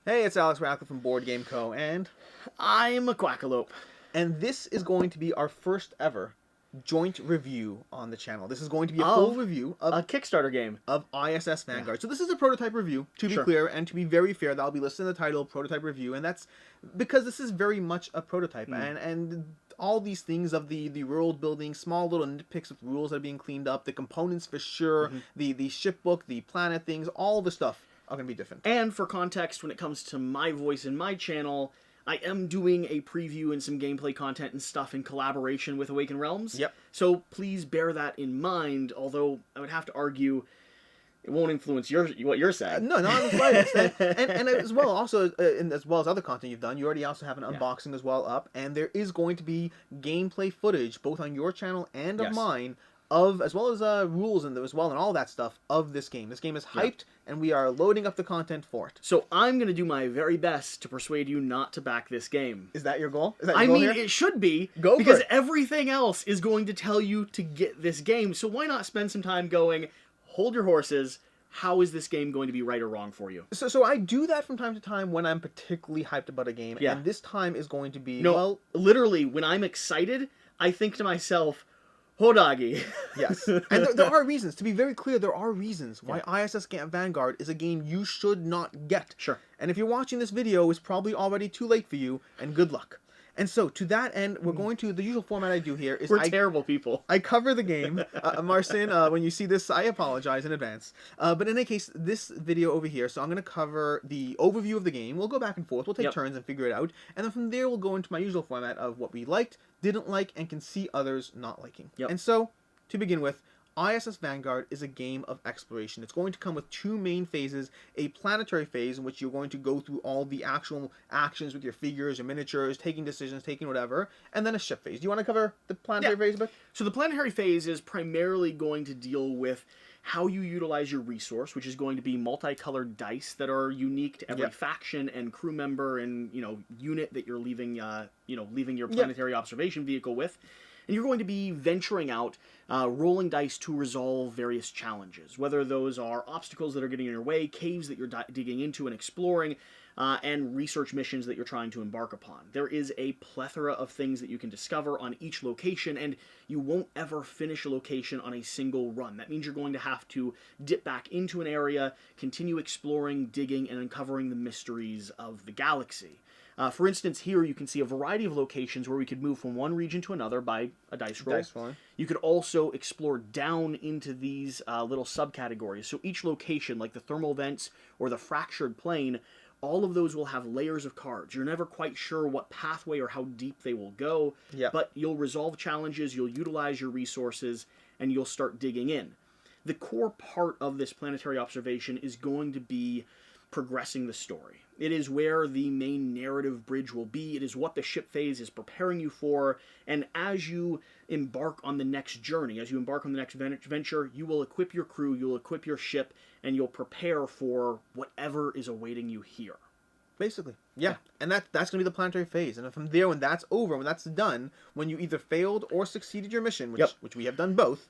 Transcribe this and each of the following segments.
Hey, it's Alex Radcliffe from Board Game Co. I'm a quackalope. And this is going to be our first ever joint review on the channel. This is going to be a Of full review a Kickstarter game. of ISS Vanguard. So this is a prototype review, to be clear, and to be very fair, that'll be listed in the title, prototype review, and that's because this is very much a prototype, and all these things of the world building, small little nitpicks of rules that are being cleaned up, the components for sure, the ship book, the planet things, all the stuff are going to be different. And for context, when it comes to my voice and my channel, I am doing a preview and some gameplay content and stuff in collaboration with Awaken Realms. Yep. So please bear that in mind, although I would have to argue it won't influence what you're saying. No, not in the slightest. and as well, also, as well as other content you've done, you already also have an unboxing as well up, and there is going to be gameplay footage, both on your channel and of mine, as well as rules and as well and all that stuff of this game. This game is hyped, and we are loading up the content for it. So I'm going to do my very best to persuade you not to back this game. Is that your goal? Is that your goal here? It should be, Go because for it. everything else is going to tell you to get this game. So why not spend some time going, hold your horses, how is this game going to be right or wrong for you? So I do that from time to time when I'm particularly hyped about a game, and this time is going to be, literally, when I'm excited, I think to myself, Hodagi. Yes. And there are reasons. To be very clear, there are reasons why ISS Vanguard is a game you should not get. Sure. And if you're watching this video, it's probably already too late for you, and good luck. And so, to that end, we're going to, the usual format I do here is We're terrible people. I cover the game. Marcin, when you see this, I apologize in advance. But in any case, this video over here, so I'm going to cover the overview of the game. We'll go back and forth. We'll take turns and figure it out. And then from there, we'll go into my usual format of what we liked, didn't like, and can see others not liking. And so, to begin with, ISS Vanguard is a game of exploration. It's going to come with two main phases, a planetary phase in which you're going to go through all the actual actions with your figures, your miniatures, taking decisions, taking whatever, and then a ship phase. Do you want to cover the planetary phase a bit? So the planetary phase is primarily going to deal with how you utilize your resource, which is going to be multicolored dice that are unique to every faction and crew member and, unit that you're leaving your planetary observation vehicle with. And you're going to be venturing out, rolling dice to resolve various challenges, whether those are obstacles that are getting in your way, caves that you're digging into and exploring, and research missions that you're trying to embark upon. There is a plethora of things that you can discover on each location, and you won't ever finish a location on a single run. That means you're going to have to dip back into an area, continue exploring, digging, and uncovering the mysteries of the galaxy. For instance, here you can see a variety of locations where we could move from one region to another by a dice roll. You could also explore down into these little subcategories. So each location, like the thermal vents or the fractured plane, all of those will have layers of cards. You're never quite sure what pathway or how deep they will go, but you'll resolve challenges, you'll utilize your resources, and you'll start digging in. The core part of this planetary observation is going to be progressing the story. It is where the main narrative bridge will be. It is what the ship phase is preparing you for. And as you embark on the next journey, as you embark on the next venture, you will equip your crew, you'll equip your ship, and you'll prepare for whatever is awaiting you here. Basically, yeah. And that's going to be the planetary phase. And from there, when that's over, when that's done, when you either failed or succeeded your mission, which we have done both,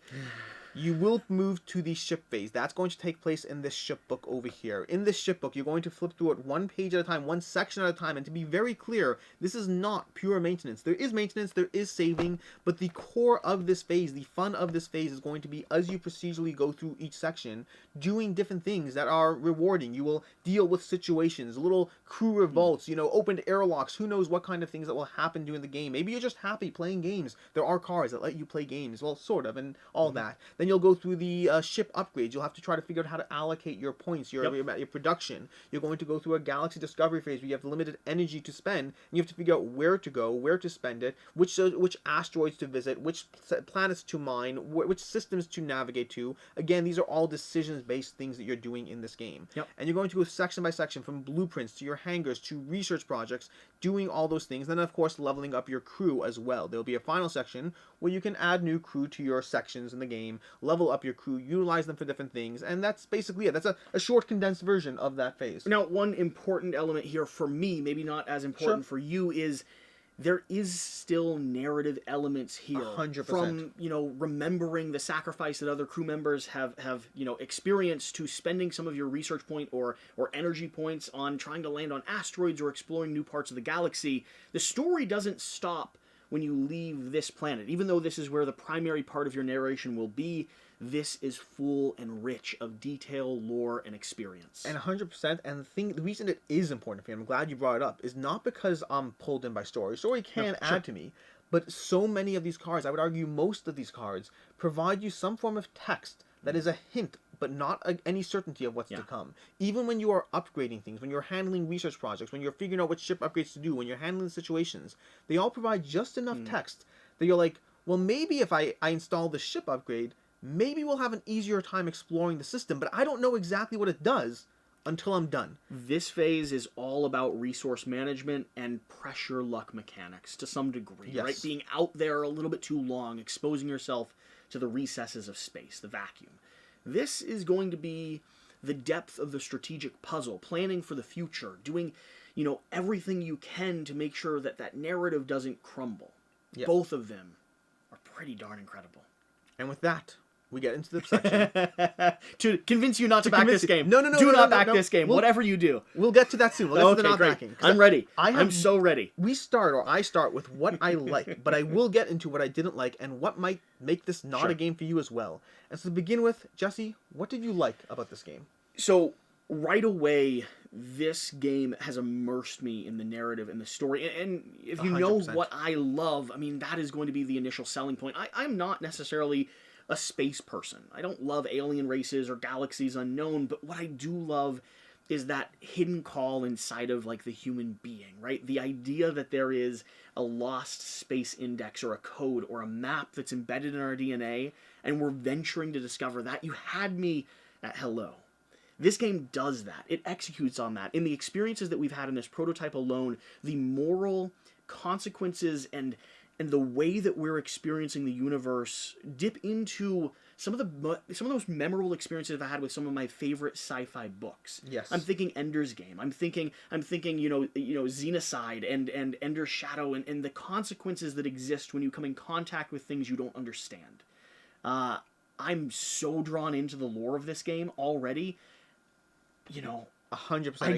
you will move to the ship phase. That's going to take place in this ship book over here. In this ship book, you're going to flip through it one page at a time, one section at a time. And to be very clear, this is not pure maintenance. There is maintenance, there is saving, but the core of this phase, the fun of this phase is going to be as you procedurally go through each section, doing different things that are rewarding. You will deal with situations, little crew revolts, opened airlocks, who knows what kind of things that will happen during the game. Maybe you're just happy playing games. There are cards that let you play games, well, sort of, and all that. Then you'll go through the ship upgrades. You'll have to try to figure out how to allocate your points, your production. You're going to go through a galaxy discovery phase where you have limited energy to spend, and you have to figure out where to go, where to spend it, which asteroids to visit, which planets to mine, which systems to navigate to. Again, these are all decisions-based things that you're doing in this game. And you're going to go section by section, from blueprints to your hangars to research projects, doing all those things. Then, of course, leveling up your crew as well. There'll be a final section where you can add new crew to your sections in the game, level up your crew, utilize them for different things, and that's basically it. That's a short, condensed version of that phase. Now, one important element here for me, maybe not as important for you, is there is still narrative elements here 100%. from, you know, remembering the sacrifice that other crew members have you know, experienced, to spending some of your research point or energy points on trying to land on asteroids or exploring new parts of the galaxy. The story doesn't stop when you leave this planet. Even though this is where the primary part of your narration will be, this is full and rich of detail, lore, and experience. And 100%. And the reason it is important for me, I'm glad you brought it up, is not because I'm pulled in by story. Story can add to me, but so many of these cards, I would argue most of these cards, provide you some form of text that is a hint, but not any certainty of what's to come. Even when you are upgrading things, when you're handling research projects, when you're figuring out what ship upgrades to do, when you're handling situations, they all provide just enough text that you're like, well, maybe if I install the ship upgrade, maybe we'll have an easier time exploring the system, but I don't know exactly what it does until I'm done. This phase is all about resource management and pressure luck mechanics to some degree, right? Being out there a little bit too long, exposing yourself to the recesses of space, the vacuum. This is going to be the depth of the strategic puzzle, planning for the future, doing, you know, everything you can to make sure that that narrative doesn't crumble. Both of them are pretty darn incredible. And with that, we get into the section. To convince you not to back this game. No. Do not back this game, whatever you do. We'll get to that soon. We'll get to the not great. backing. I'm ready. I'm so ready. I start with what I like, but I will get into what I didn't like and what might make this not a game for you as well. And so to begin with, Jesse, what did you like about this game? So, right away, this game has immersed me in the narrative and the story. And if you 100%. Know what I love, I mean, that is going to be the initial selling point. I'm not necessarily a space person. I don't love alien races or galaxies unknown, but what I do love is that hidden call inside of, like, the human being, right? The idea that there is a lost space index or a code or a map that's embedded in our DNA, and we're venturing to discover that. You had me at hello. This game does that. It executes on that. In the experiences that we've had in this prototype alone, the moral consequences and the way that we're experiencing the universe dip into some of the most memorable experiences I've had with some of my favorite sci-fi books. Yes. I'm thinking Ender's Game. I'm thinking you know Xenocide and Ender's Shadow and the consequences that exist when you come in contact with things you don't understand. I'm so drawn into the lore of this game already. You know, 100%. I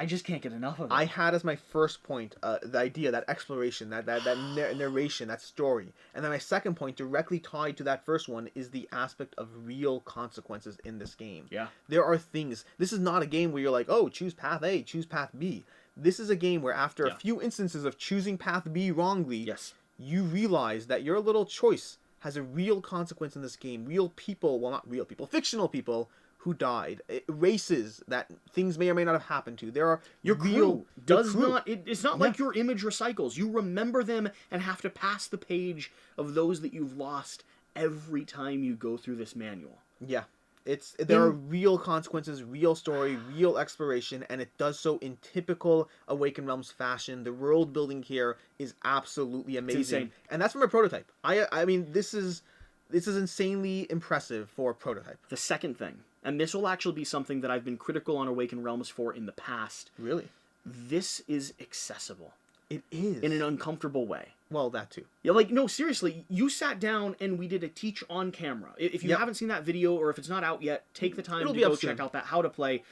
just can't get enough of it. I had as my first point the idea, that exploration, that narration, that story, and then my second point, directly tied to that first one, is the aspect of real consequences in this game. Yeah, there are things. This is not a game where you're like, oh, choose path A, choose path B. This is a game where after a few instances of choosing path B wrongly, you realize that your little choice has a real consequence in this game. Real people, well, not real people, fictional people who died, races that things may or may not have happened to. There are your crew does not. It's not like your image recycles. You remember them and have to pass the page of those that you've lost every time you go through this manual. Yeah, there are real consequences, real story, real exploration, and it does so in typical Awakened Realms fashion. The world building here is absolutely amazing, it's insane. And that's from a prototype. I mean, this is insanely impressive for a prototype. The second thing. And this will actually be something that I've been critical on Awakened Realms for in the past. Really? This is accessible. It is. In an uncomfortable way. Well, that too. Yeah, like, no, seriously, you sat down and we did a teach on camera. If you haven't seen that video, or if it's not out yet, take the time to go check out that How to Play.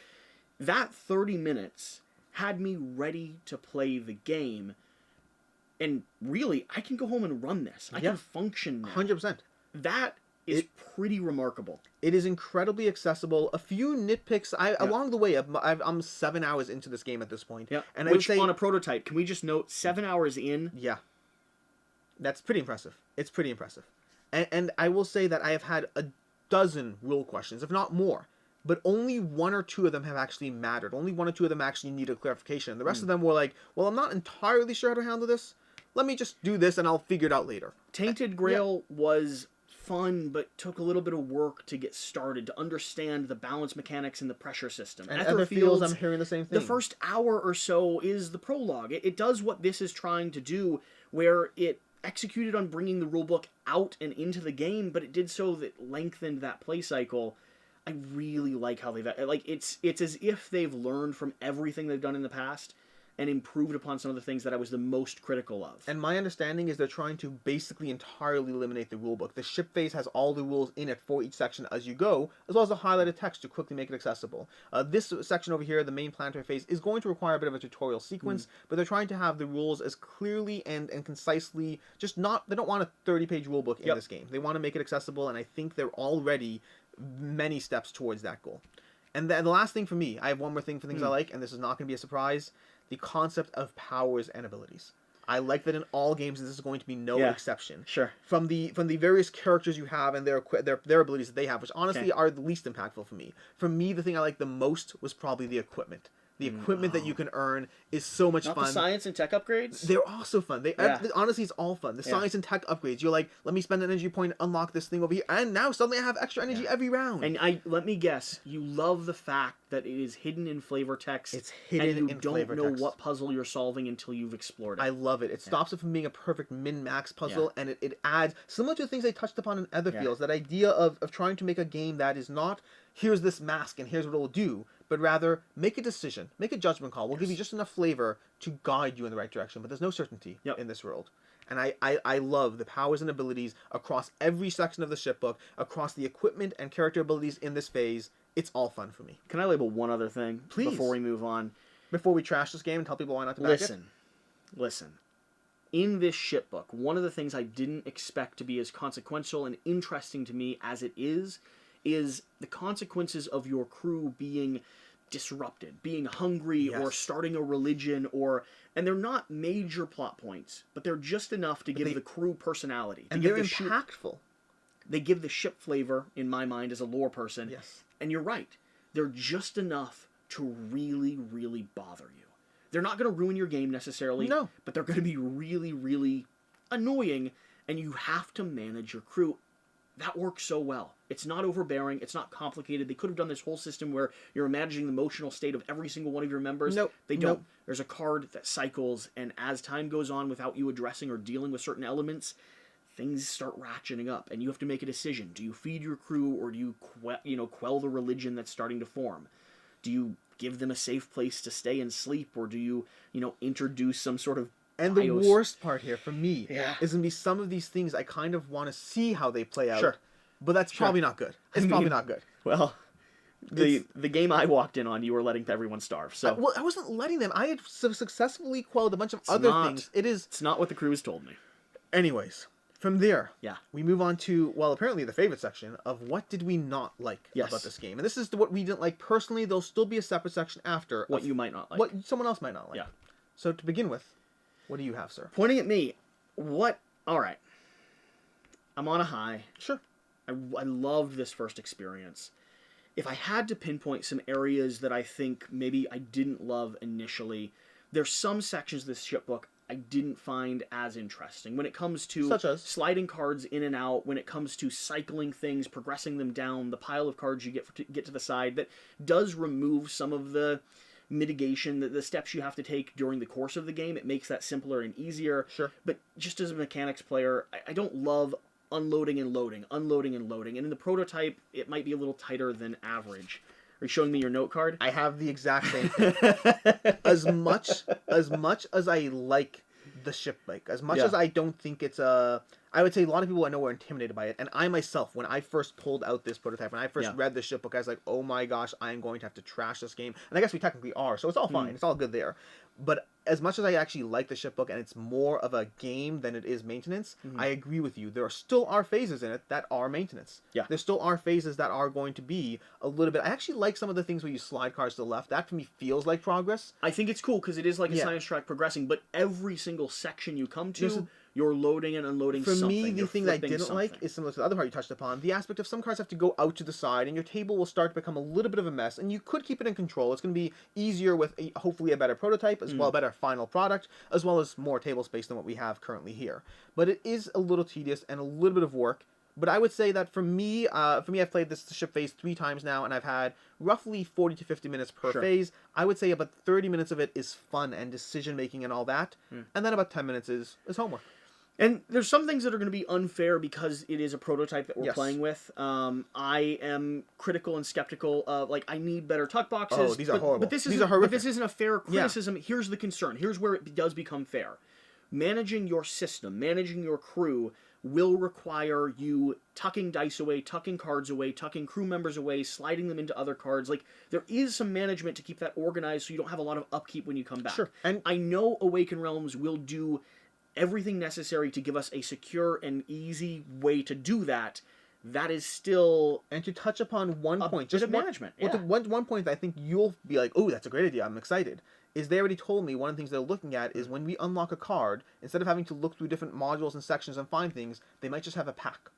That 30 minutes had me ready to play the game. And really, I can go home and run this. I can function now. 100%. That is pretty remarkable. It is incredibly accessible. A few nitpicks along the way. I'm 7 hours into this game at this point. Yeah, and which on a prototype, can we just note 7 hours in? Yeah, that's pretty impressive. It's pretty impressive, and I will say that I have had a dozen rule questions, if not more, but only one or two of them have actually mattered. Only one or two of them actually needed clarification. The rest of them were like, well, I'm not entirely sure how to handle this. Let me just do this, and I'll figure it out later. Tainted Grail was fun, but took a little bit of work to get started, to understand the balance mechanics and the pressure system. And other fields, I'm hearing the same thing. The first hour or so is the prologue. It does what this is trying to do, where it executed on bringing the rulebook out and into the game, but it did so that lengthened that play cycle. I really like how they've... Like, it's as if they've learned from everything they've done in the past, and improved upon some of the things that I was the most critical of. And my understanding is they're trying to basically entirely eliminate the rulebook. The ship phase has all the rules in it for each section as you go, as well as the highlighted text to quickly make it accessible. This section over here, the main planetary phase, is going to require a bit of a tutorial sequence, but they're trying to have the rules as clearly and concisely, they don't want a 30-page rulebook in this game. They want to make it accessible, and I think they're already many steps towards that goal. And the last thing for me, I have one more thing for things I like, and this is not going to be a surprise, the concept of powers and abilities. I like that in all games this is going to be no exception. Sure. From the various characters you have and their abilities that they have, which honestly are the least impactful for me. For me, the thing I liked the most was probably the equipment. The equipment that you can earn is so much fun. The science and tech upgrades? They're also fun. Honestly, it's all fun. The science and tech upgrades. You're like, let me spend an energy point to unlock this thing over here, and now suddenly I have extra energy every round. And let me guess, you love the fact that it is hidden in flavor text. It's hidden in flavor text. And you don't know what puzzle you're solving until you've explored it. I love it. It stops it from being a perfect min-max puzzle, and it adds, similar to the things I touched upon in other fields, that idea of trying to make a game that is not, here's this mask and here's what it'll do, but rather make a decision, make a judgment call. We'll give you just enough flavor to guide you in the right direction, but there's no certainty in this world. And I love the powers and abilities across every section of the ship book, across the equipment and character abilities in this phase. It's all fun for me. Can I label one other thing before we move on? Before we trash this game and tell people why not to back it? Listen. In this ship book, one of the things I didn't expect to be as consequential and interesting to me as it is the consequences of your crew being disrupted, being hungry, or starting a religion, and they're not major plot points, but they're just enough to give the crew personality. And they're impactful. They give the ship flavor, in my mind, as a lore person. Yes. And you're right. They're just enough to really, really bother you. They're not going to ruin your game necessarily, but they're going to be really, really annoying, and you have to manage your crew. That works so well. It's not overbearing. It's not complicated. They could have done this whole system where you're imagining the emotional state of every single one of your members. They don't. There's a card that cycles, and as time goes on without you addressing or dealing with certain elements, things start ratcheting up, and you have to make a decision. Do you feed your crew, or do you quell the religion that's starting to form? Do you give them a safe place to stay and sleep, or do you introduce some sort of And the worst part here, for me, is going to be some of these things I kind of want to see how they play out. Sure. But that's probably not good. It's probably not good. Well, the game I walked in on, you were letting everyone starve. So I wasn't letting them. I had successfully quelled a bunch of other things. It's not what the crew has told me. Anyways, from there, we move on to, apparently the favorite section of what did we not like about this game. And this is what we didn't like personally. There'll still be a separate section after. What you might not like. What someone else might not like. Yeah. So to begin with, what do you have, sir? Pointing at me. What? All right. I'm on a high. Sure. I loved this first experience. If I had to pinpoint some areas that I think maybe I didn't love initially, there's some sections of this ship book I didn't find as interesting. When it comes to such as sliding cards in and out, when it comes to cycling things, progressing them down, the pile of cards you get to the side, that does remove some of the mitigation, the steps you have to take during the course of the game. It makes that simpler and easier. Sure. But just as a mechanics player, I don't love unloading and loading. And in the prototype, it might be a little tighter than average. Are you showing me your note card? I have the exact same thing. as much as I like the ship bike, as much as I don't think it's I would say a lot of people I know were intimidated by it, and I myself, when I first pulled out this prototype, when I first read the ship book, I was like, oh my gosh, I am going to have to trash this game. And I guess we technically are, so it's all fine. It's all good there. But as much as I actually like the ship book, and it's more of a game than it is maintenance, I agree with you. There still are phases in it that are maintenance. Yeah. There still are phases that are going to be a little bit... I actually like some of the things where you slide cards to the left. That, for me, feels like progress. I think it's cool, because it is like a science track progressing, but every single section you come to... You're loading and unloading something. For me, the thing that I didn't like is similar to the other part you touched upon. The aspect of some cards have to go out to the side, and your table will start to become a little bit of a mess, and you could keep it in control. It's going to be easier with hopefully a better prototype, as well, a better final product, as well as more table space than what we have currently here. But it is a little tedious and a little bit of work. But I would say that for me, I've played this ship phase 3 times now, and I've had roughly 40 to 50 minutes per phase. I would say about 30 minutes of it is fun and decision-making and all that, and then about 10 minutes is homework. And there's some things that are going to be unfair because it is a prototype that we're Yes. playing with. I am critical and skeptical of, like, I need better tuck boxes. Oh, these are horrible. But this These are isn't, horrific. but this isn't a fair criticism. Yeah. Here's the concern. Here's where it does become fair. Managing your system, managing your crew will require you tucking dice away, tucking cards away, tucking crew members away, sliding them into other cards. Like, there is some management to keep that organized so you don't have a lot of upkeep when you come back. Sure. And I know Awakened Realms will do everything necessary to give us a secure and easy way to do that. That is still... And to touch upon one point, just management. Well, one point that I think you'll be like, oh, that's a great idea, I'm excited, is they already told me one of the things they're looking at is when we unlock a card, instead of having to look through different modules and sections and find things, they might just have a pack.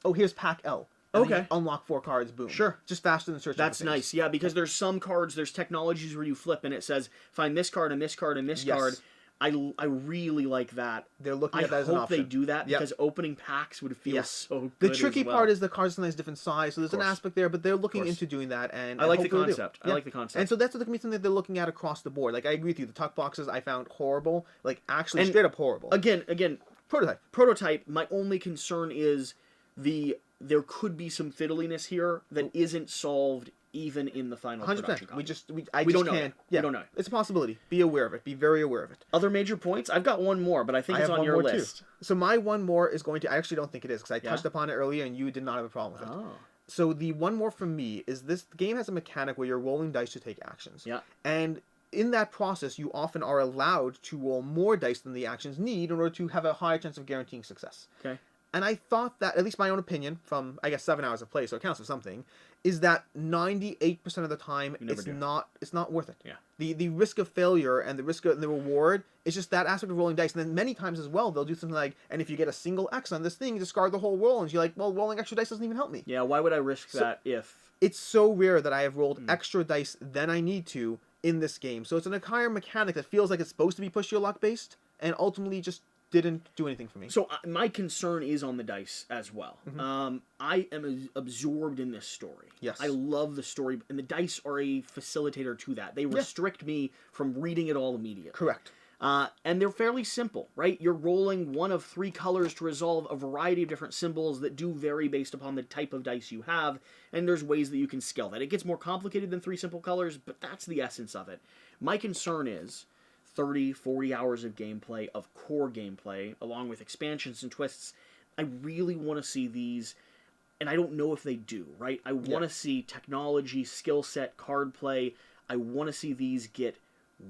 Oh, here's pack L. And okay. Unlock 4 cards, boom. Sure. Just faster than searching. That's nice, yeah, because there's some cards, there's technologies where you flip and it says, find this card and this card and this card. I really like that. They're looking at that as an option. I hope they do that because opening packs would feel so good. The tricky part is the cards sometimes different size, so there's an aspect there, but they're looking into doing that. And I like the concept. I like the concept. And so that's something that they're looking at across the board. Like, I agree with you. The tuck boxes I found horrible. Like, actually straight up horrible. Again, prototype. My only concern is there could be some fiddliness here that isn't solved even in the final 100%. Production copy. We don't know. Can't. We don't know. It's a possibility. Be aware of it. Be very aware of it. Other major points? I've got one more, but I think it's on your list. Too. So my one more is going to... I actually don't think it is, because I touched upon it earlier, and you did not have a problem with it. Oh. So the one more from me is the game has a mechanic where you're rolling dice to take actions. Yeah. And in that process, you often are allowed to roll more dice than the actions need in order to have a higher chance of guaranteeing success. Okay. And I thought that, at least my own opinion, from, I guess, 7 hours of play, so it counts for something, is that 98% of the time, it's not worth it. Yeah. The risk of failure and the risk of the reward is just that aspect of rolling dice. And then many times as well, they'll do something like, and if you get a single X on this thing, discard the whole roll. And you're like, well, rolling extra dice doesn't even help me. Yeah, why would I risk that if... It's so rare that I have rolled extra dice than I need to in this game. So it's an entire mechanic that feels like it's supposed to be push your luck based, and ultimately just didn't do anything for me. So my concern is on the dice as well. Mm-hmm. I am absorbed in this story. Yes. I love the story, and the dice are a facilitator to that. They restrict me from reading it all immediately. Correct. And they're fairly simple, right? You're rolling one of 3 colors to resolve a variety of different symbols that do vary based upon the type of dice you have, and there's ways that you can scale that. It gets more complicated than 3 simple colors, but that's the essence of it. My concern is 30, 40 hours of gameplay, of core gameplay, along with expansions and twists. I really want to see these, and I don't know if they do, right? I want to see technology, skill set, card play. I want to see these get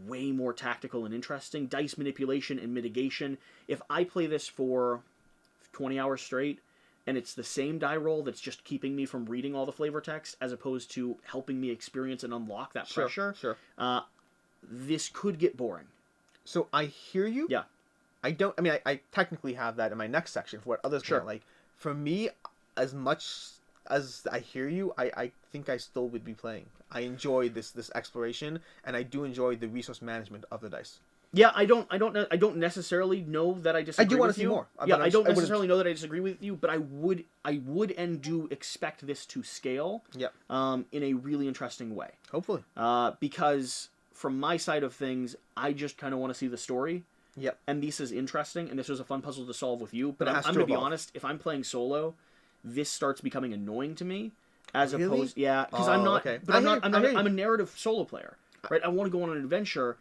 way more tactical and interesting. Dice manipulation and mitigation. If I play this for 20 hours straight, and it's the same die roll that's just keeping me from reading all the flavor text, as opposed to helping me experience and unlock that pressure, this could get boring. So I hear you. Yeah. I technically have that in my next section for what others can't. Like, for me, as much as I hear you, I think I still would be playing. I enjoy this exploration, and I do enjoy the resource management of the dice. Yeah, I don't necessarily know that I disagree with you. I do want to see more. Yeah, I don't necessarily know that I disagree with you, but I would and do expect this to scale. Yep. In a really interesting way. Hopefully. Because from my side of things, I just kind of want to see the story. Yep. And this is interesting, and this was a fun puzzle to solve with you. But I'm going to be honest, if I'm playing solo, this starts becoming annoying to me. As opposed, because I'm not. Okay. But I'm a narrative solo player, right? I want to go on an adventure.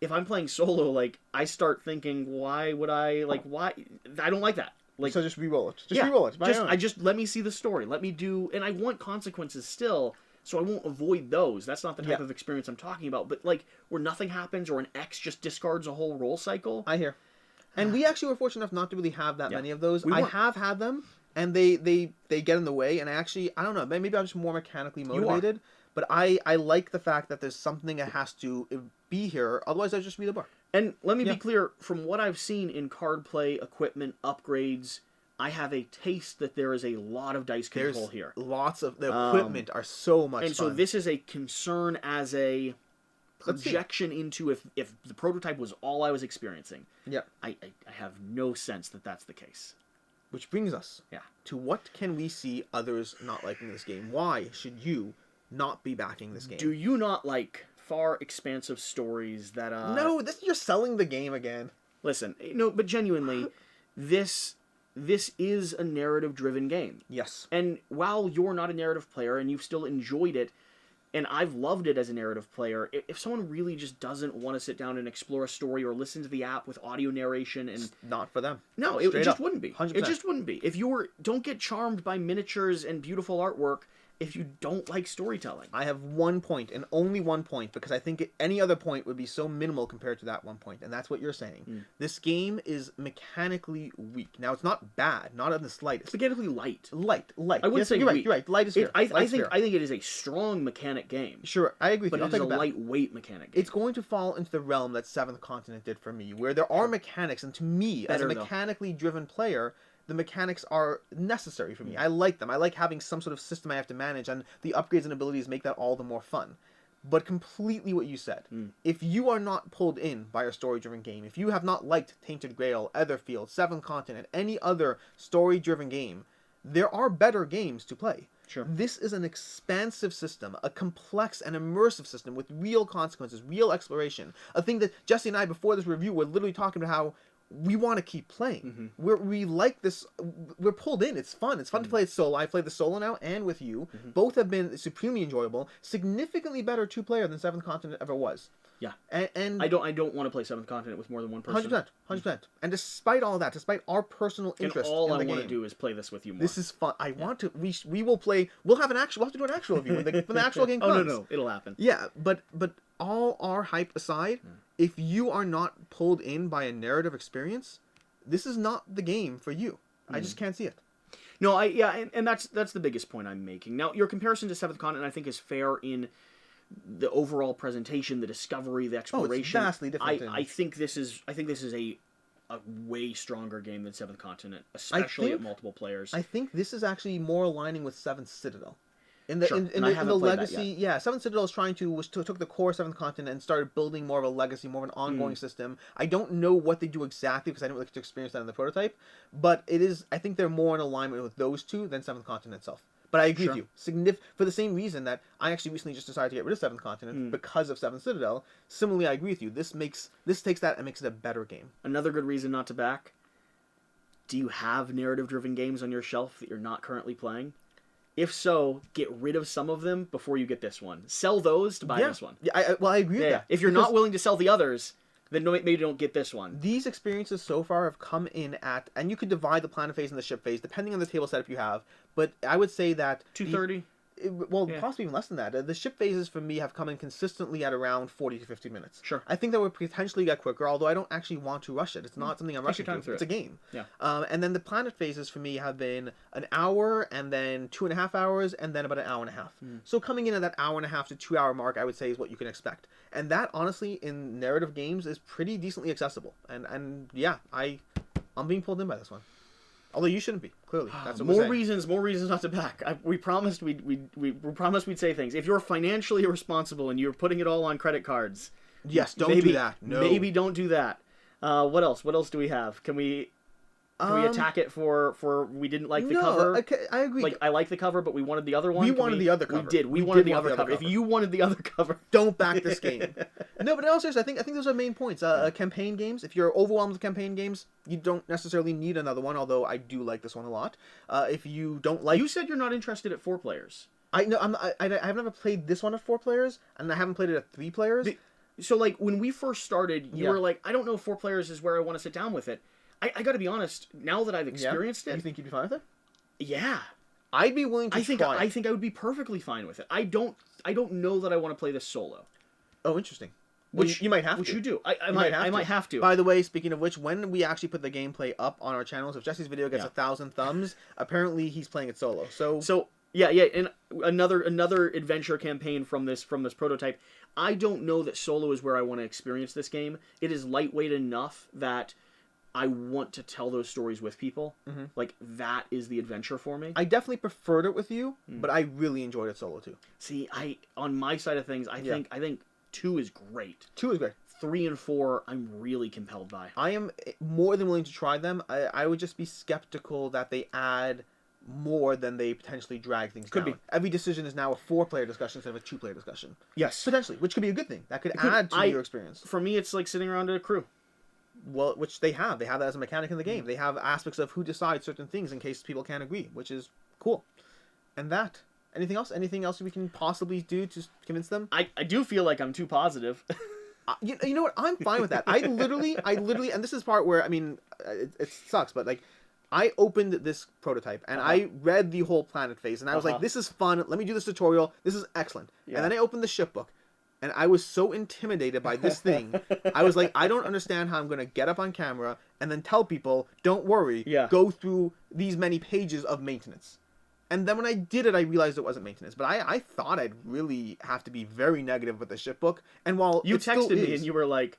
If I'm playing solo, like, I start thinking, why would I, like, why? I don't like that. Like, so just re-roll it. Re-roll it. Just let me see the story. Let me do, and I want consequences still. So I won't avoid those. That's not the type of experience I'm talking about. But, like, where nothing happens or an X just discards a whole roll cycle. I hear. And we actually were fortunate enough not to really have that many of those. I have had them, and they get in the way. And I don't know, maybe I'm just more mechanically motivated. But I like the fact that there's something that has to be here. Otherwise, I just read a book. And let me be clear. From what I've seen in card play, equipment, upgrades, I have a taste that there is a lot of dice control here. Lots of the equipment are so much and fun. So this is a concern as a projection into if the prototype was all I was experiencing. Yeah. I have no sense that that's the case. Which brings us to what can we see others not liking this game? Why should you not be backing this game? Do you not like far expansive stories that... No, you're selling the game again. Listen, no, but genuinely... this is a narrative-driven game. Yes. And while you're not a narrative player and you've still enjoyed it, and I've loved it as a narrative player, if someone really just doesn't want to sit down and explore a story or listen to the app with audio narration and... It's not for them. No, it just up. wouldn't be. 100%. It just wouldn't be. If don't get charmed by miniatures and beautiful artwork if you don't like storytelling. I have 1 point, and only 1 point, because I think any other point would be so minimal compared to that 1 point, and that's what you're saying. This game is mechanically weak. Now, it's not bad, not in the slightest. It's mechanically light. Light. I wouldn't say you're weak. right. You're right. Light is fair. I think it is a strong mechanic game. Sure, I agree with but you. it is a lightweight mechanic game. It's going to fall into the realm that Seventh Continent did for me, where there are mechanics, and to me, as a mechanically driven player, the mechanics are necessary for me. I like them. I like having some sort of system I have to manage, and the upgrades and abilities make that all the more fun. But completely what you said. If you are not pulled in by a story-driven game, if you have not liked Tainted Grail, Etherfield, Seventh Continent, any other story-driven game, there are better games to play. Sure. This is an expansive system, a complex and immersive system with real consequences, real exploration. A thing that Jesse and I, before this review, were literally talking about how we want to keep playing. We like this. We're pulled in. It's fun. It's fun to play it solo. I play the solo now and with you. Both have been supremely enjoyable. Significantly better two-player than Seventh Continent ever was. Yeah. And I don't want to play Seventh Continent with more than one person. 100%. And despite all that, despite our personal interest in the game, all I want to do is play this with you more. This is fun. I want to. We will play. We'll have to do an actual review when the actual game comes. Oh no, it'll happen. Yeah, but all our hype aside, if you are not pulled in by a narrative experience, this is not the game for you. I just can't see it. No, and that's the biggest point I'm making. Now, your comparison to Seventh Continent, I think, is fair in the overall presentation, the discovery, the exploration. Oh, it's vastly different. I think this is a way stronger game than Seventh Continent, especially at multiple players. I think this is actually more aligning with Seventh Citadel. In the legacy, Seventh Citadel is took the core Seventh Continent and started building more of a legacy, more of an ongoing system. I don't know what they do exactly because I didn't really get to experience that in the prototype, but I think they're more in alignment with those two than Seventh Continent itself. But I agree with you. For the same reason that I actually recently just decided to get rid of Seventh Continent because of Seventh Citadel. Similarly, I agree with you. This takes that and makes it a better game. Another good reason not to back. Do you have narrative-driven games on your shelf that you're not currently playing? If so, get rid of some of them before you get this one. Sell those to buy this one. Yeah, I agree with that. If you're not willing to sell the others, then maybe don't get this one. These experiences so far have come in at, and you could divide the planet phase and the ship phase depending on the table setup you have, but I would say that 230. Possibly even less than that. The ship phases for me have come in consistently at around 40 to 50 minutes. Sure. I think that would potentially get quicker, although I don't actually want to rush it. It's not something I'm rushing to. It's a game. Yeah. And then the planet phases for me have been an hour, and then 2.5 hours, and then about an hour and a half. So coming in at that hour and a half to 2 hour mark, I would say is what you can expect. And that, honestly, in narrative games, is pretty decently accessible. And yeah, I'm being pulled in by this one. Although you shouldn't be, clearly. That's what more reasons not to back. We promised we promised we'd say things. If you're financially irresponsible and you're putting it all on credit cards, yes, don't do that. No, maybe don't do that. What else? What else do we have? Can we attack it for we didn't like the cover? I agree. Like I like the cover, but we wanted the other one. We wanted the other cover. We did. We wanted the other cover. If you wanted the other cover, don't back this game. No, but also, I think those are main points. Campaign games. If you're overwhelmed with campaign games, you don't necessarily need another one. Although I do like this one a lot. If you don't like, you said you're not interested at 4 players. I know. I've never played this one at 4 players, and I haven't played it at 3 players. So like when we first started, you were like, I don't know if 4 players is where I want to sit down with it. I got to be honest. Now that I've experienced it, you think you'd be fine with it? Yeah, I'd be willing to try. I think I would be perfectly fine with it. I don't know that I want to play this solo. Oh, interesting. Which you might have to. Which you do. I might have to. By the way, speaking of which, when we actually put the gameplay up on our channels, if Jesse's video gets 1,000 thumbs, apparently he's playing it solo. So yeah, and another adventure campaign from this prototype. I don't know that solo is where I want to experience this game. It is lightweight enough that I want to tell those stories with people. Like, that is the adventure for me. I definitely preferred it with you, but I really enjoyed it solo too. See, on my side of things, I think 2 is great. 2 is great. 3 and 4, I'm really compelled by. I am more than willing to try them. I would just be skeptical that they add more than they potentially drag things down. Could be. Every decision is now a 4-player discussion instead of a 2-player discussion. Yes. Potentially, which could be a good thing. That could add to your experience. For me, it's like sitting around a crew. Well, which they have that as a mechanic in the game. They have aspects of who decides certain things in case people can't agree, which is cool. And that. Anything else we can possibly do to convince them? I do feel like I'm too positive. You know what? I'm fine with that. I literally, and this is part where, I mean, it sucks, but like, I opened this prototype and I read the whole planet phase and I was like, this is fun. Let me do this tutorial. This is excellent. Yeah. And then I opened the ship book and I was so intimidated by this thing. I was like, I don't understand how I'm going to get up on camera and then tell people, don't worry, go through these many pages of maintenance. And then when I did it, I realized it wasn't maintenance. But I thought I'd really have to be very negative with the ship book. And while you texted me and you were like,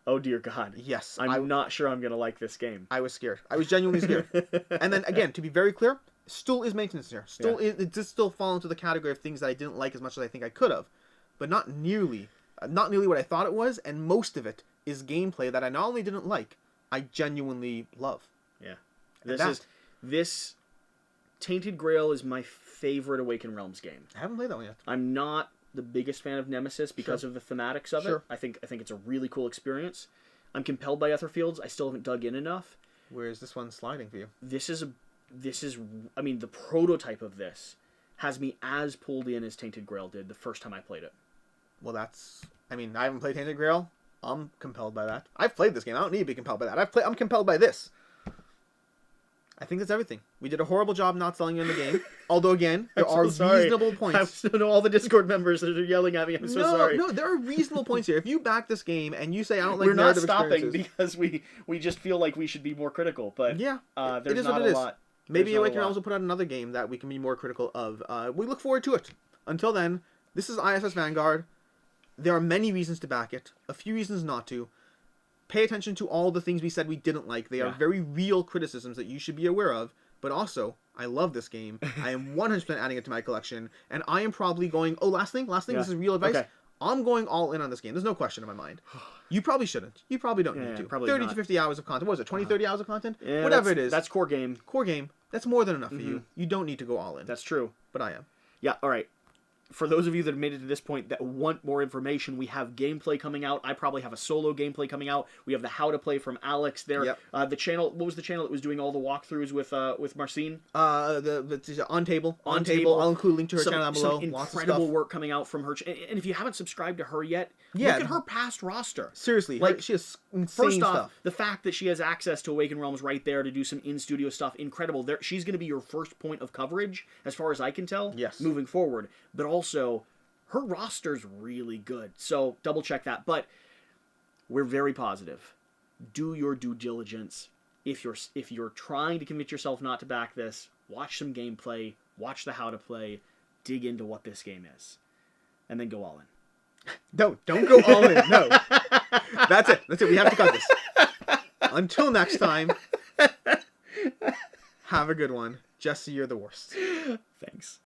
oh dear God. Yes. I'm not sure I'm going to like this game. I was scared. I was genuinely scared. And then again, to be very clear, still is maintenance here. It does still fall into the category of things that I didn't like as much as I think I could have. But not nearly what I thought it was. And most of it is gameplay that I not only didn't like, I genuinely love. Yeah. This Tainted Grail is my favorite Awakened Realms game. I haven't played that one yet. I'm not the biggest fan of Nemesis because of the thematics of it. I think it's a really cool experience. I'm compelled by Etherfields. I still haven't dug in enough. Where is this one sliding for you? This is I mean, the prototype of this has me as pulled in as Tainted Grail did the first time I played it. Well, I mean, I haven't played Tainted Grail. I'm compelled by that. I've played this game. I don't need to be compelled by that. I'm compelled by this. I think that's everything. We did a horrible job not selling you in the game. Although, again, there are reasonable points. I know all the Discord members that are yelling at me. I'm so sorry. No, there are reasonable points here. If you back this game and you say, I don't like We're not stopping experiences, because we just feel like we should be more critical. But yeah, there's it is not what it a is. lot. Maybe Awakened Realms will put out another game that we can be more critical of. We look forward to it. Until then, this is ISS Vanguard. There are many reasons to back it. A few reasons not to. Pay attention to all the things we said we didn't like. They are very real criticisms that you should be aware of. But also, I love this game. I am 100% adding it to my collection. And I am probably going... Oh, last thing, this is real advice. Okay. I'm going all in on this game. There's no question in my mind. You probably shouldn't. You probably don't need to. 30 to 50 hours of content. What is it? 20, 30 hours of content? Yeah, whatever it is. That's core game. Core game. That's more than enough for you. You don't need to go all in. That's true. But I am. Yeah, all right. For those of you that have made it to this point that want more information, we have gameplay coming out. I probably have a solo gameplay coming out. We have the how to play from Alex there. Yep. The channel, what was the channel that was doing all the walkthroughs with Marcine? The On Table. I'll include a link to her channel down below. Some incredible work coming out from her. And if you haven't subscribed to her yet, look at her past roster. Seriously, like she has insane first off, stuff. The fact that she has access to Awakened Realms right there to do some in-studio stuff, incredible. She's going to be your first point of coverage, as far as I can tell, moving forward. But also, her roster's really good, so double check that. But we're very positive. Do your due diligence. If you're trying to convince yourself not to back this, watch some gameplay, watch the how to play, dig into what this game is, and then go all in. No, don't go all in. No, that's it. We have to cut this. Until next time, have a good one. Jesse, you're the worst. Thanks.